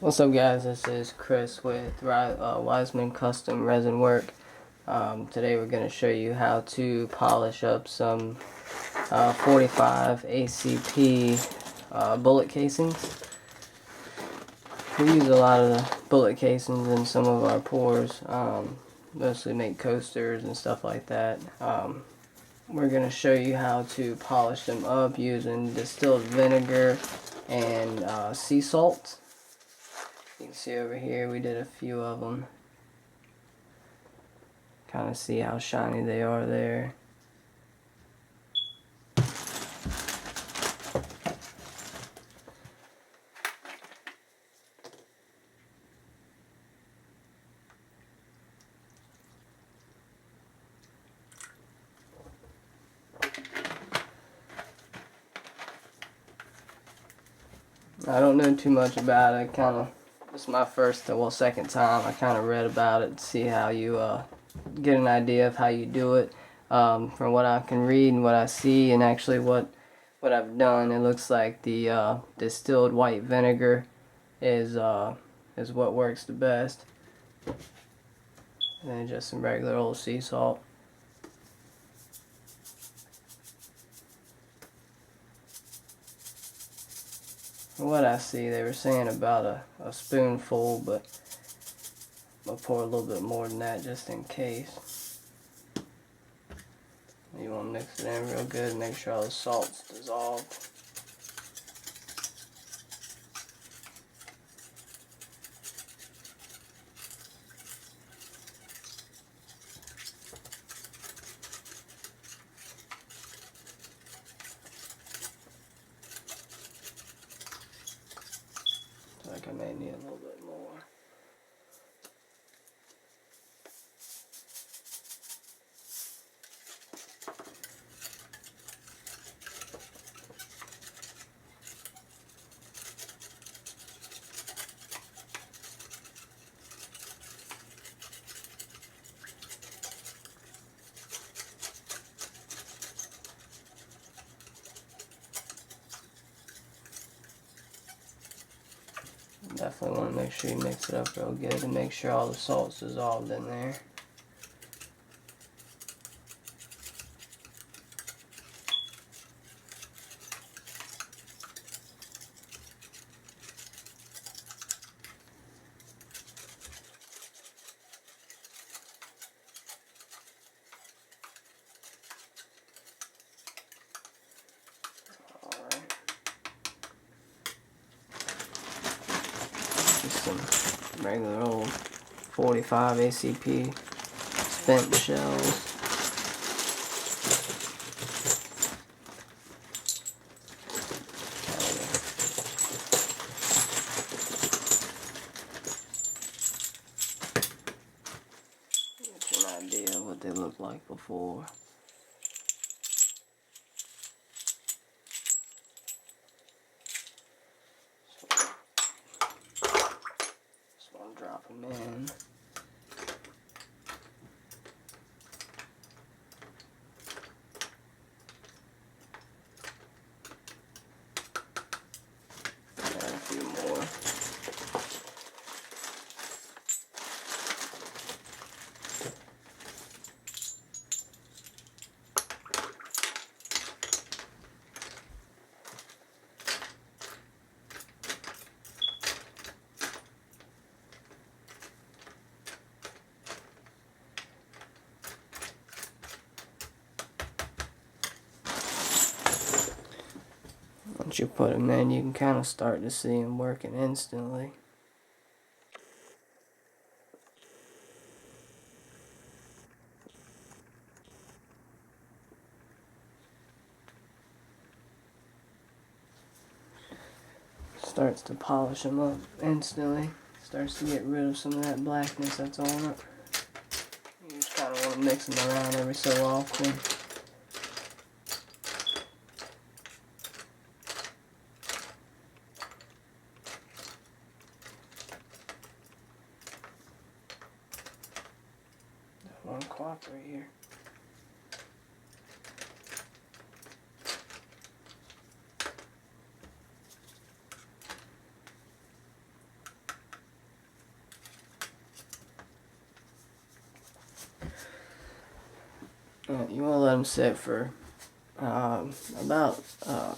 What's up, guys? This is Chris with Wiseman Custom Resin Work. Today we're going to show you how to polish up some 45 ACP bullet casings. We use a lot of the bullet casings in some of our pours, mostly make coasters and stuff like that. We're going to show you how to polish them up using distilled vinegar and sea salt. You can see over here we did a few of them. Kind of see how shiny they are there. I don't know too much about it. This is my second time. I kind of read about it to see how you get an idea of how you do it. From what I can read and what I see, and actually what I've done, it looks like the distilled white vinegar is what works the best, and then just some regular old sea salt. From what I see, they were saying about a spoonful, but I'll pour a little bit more than that just in case. You want to mix it in real good, make sure all the salt's dissolved. I think I may need a little bit more. Definitely want to make sure you mix it up real good and make sure all the salt's dissolved in there. Alright. Just some regular old 45 ACP spent shells. Get you an idea of what they looked like before. Just want to drop them in. Add a few more. Once you put them in, you can kind of start to see them working instantly. Starts to polish them up instantly. Starts to get rid of some of that blackness that's on it. You just kind of want to mix them around every so often. One clock right here. them sit for about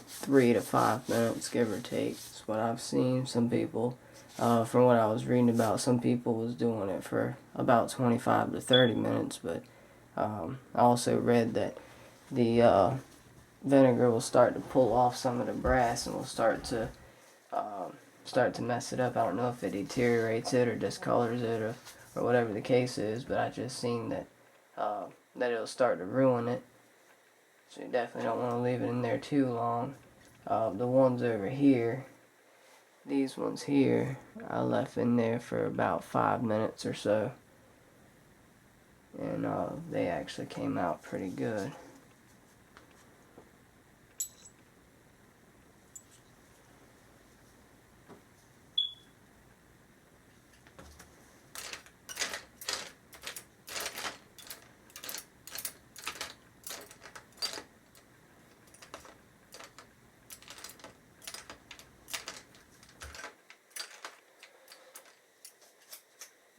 3 to 5 minutes, give or take. That's what I've seen. Some people, from what I was reading about, some people was doing it for about 25 to 30 minutes. But I also read that the vinegar will start to pull off some of the brass and will start to mess it up. I don't know if it deteriorates it or discolors it or whatever the case is, but I just seen that that it'll start to ruin it. So you definitely don't want to leave it in there too long. The ones over here, these ones here, I left in there for about 5 minutes or so, and they actually came out pretty good.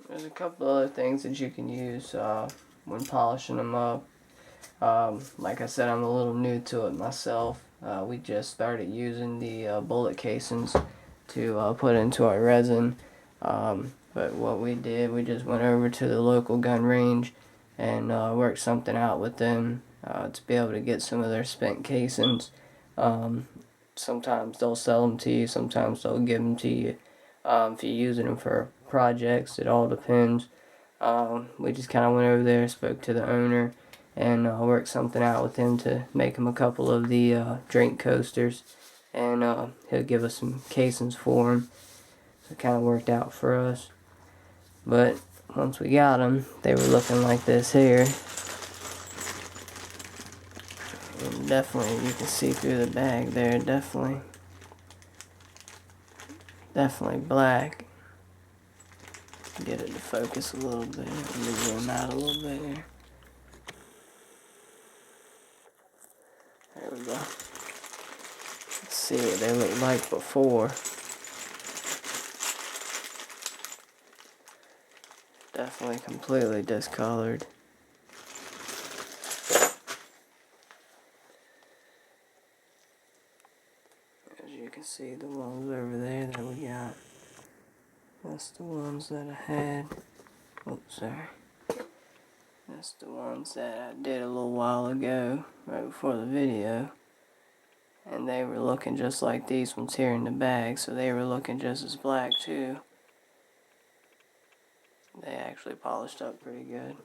There's a couple other things that you can use when polishing them up. Like I said, I'm a little new to it myself. We just started using the bullet casings to put into our resin. But what we did, we just went over to the local gun range and worked something out with them to be able to get some of their spent casings. Sometimes they'll sell them to you, sometimes they'll give them to you. If you're using them for projects, it all depends. We just kind of went over there, spoke to the owner, and worked something out with him to make him a couple of the drink coasters, and he'll give us some casings for them. So it kind of worked out for us. But once we got them, they were looking like this here. And definitely, you can see through the bag there, definitely black. Get it to focus a little bit. Let me zoom out a little bit here. There we go. Let's see what they look like before. Definitely completely discolored. As you can see, the ones over there that we got, that's the ones that I had. Oops, sorry. That's the ones that I did a little while ago, right before the video. And they were looking just like these ones here in the bag, so they were looking just as black too. They actually polished up pretty good.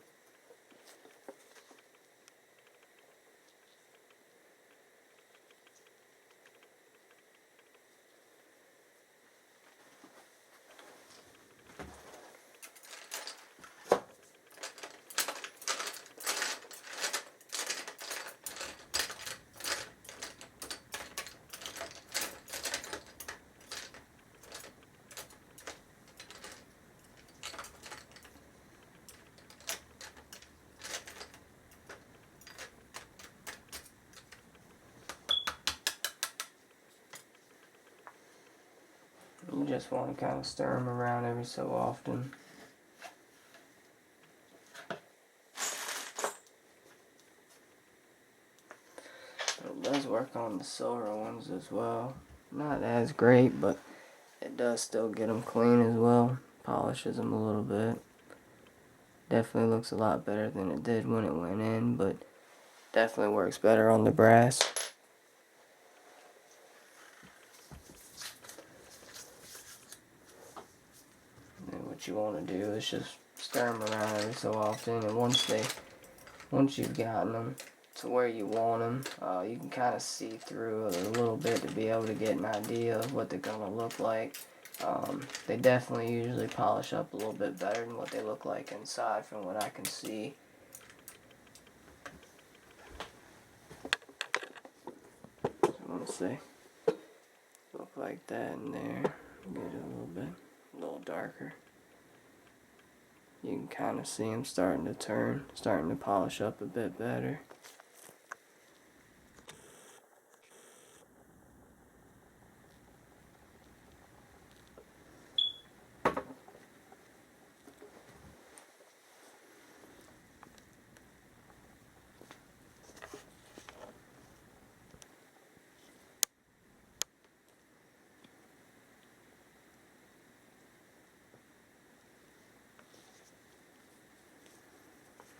You just want to kind of stir them around every so often. It does work on the silver ones as well. Not as great, but it does still get them clean as well. Polishes them a little bit. Definitely looks a lot better than it did when it went in, but definitely works better on the brass. And what you want to do is just stir them around every so often, and once you've gotten them to where you want them, you can kind of see through it a little bit to be able to get an idea of what they're going to look like. They definitely usually polish up a little bit better than what they look like inside from what I can see. So I want to say, look like that in there. Get it a little darker. You can kind of see them starting to turn, starting to polish up a bit better.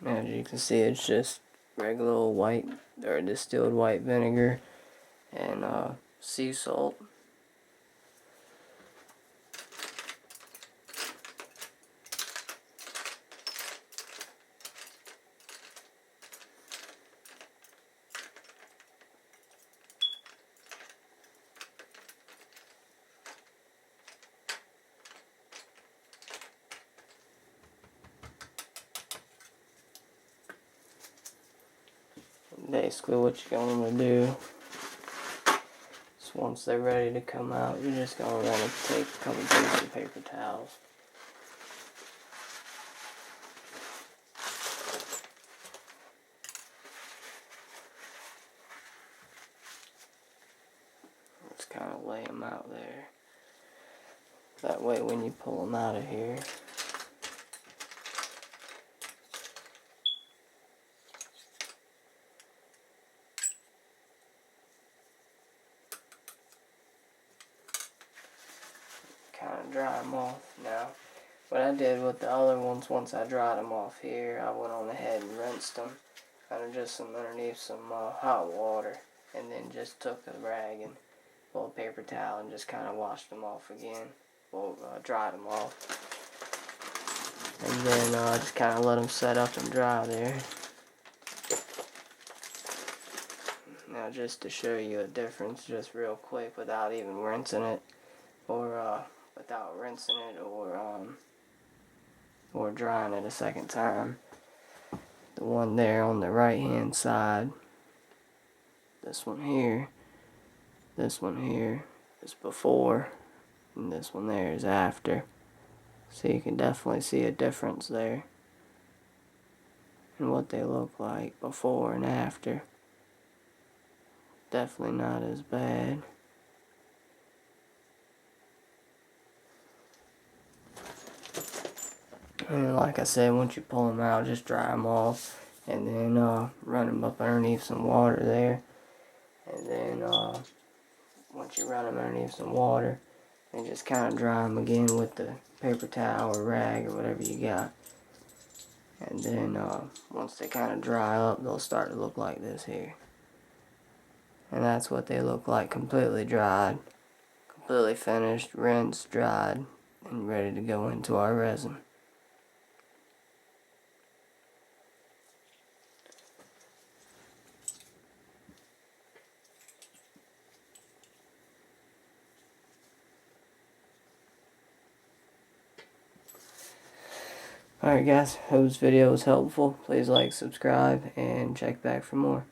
As you can see, it's just regular old white or distilled white vinegar and sea salt. Basically what you're going to do is once they're ready to come out, you're just going to take a couple pieces of paper towels. Just kind of lay them out there. That way when you pull them out of here, kind of dry them off. Now, what I did with the other ones, once I dried them off here, I went on ahead and rinsed them underneath some hot water, and then just took a rag and a paper towel and just kind of washed them off again. Well, dried them off, and then just kind of let them set up and dry there. Now, just to show you a difference, just real quick, without even rinsing it, or or drying it a second time. The one there on the right hand side, this one here is before, and this one there is after. So you can definitely see a difference there in what they look like before and after. Definitely not as bad. And like I said, once you pull them out, just dry them off, and then run them up underneath some water there. And then once you run them underneath some water, and just kind of dry them again with the paper towel or rag or whatever you got. And then once they kind of dry up, they'll start to look like this here. And that's what they look like, completely dried, completely finished, rinsed, dried, and ready to go into our resin. Alright guys, hope this video was helpful. Please like, subscribe, and check back for more.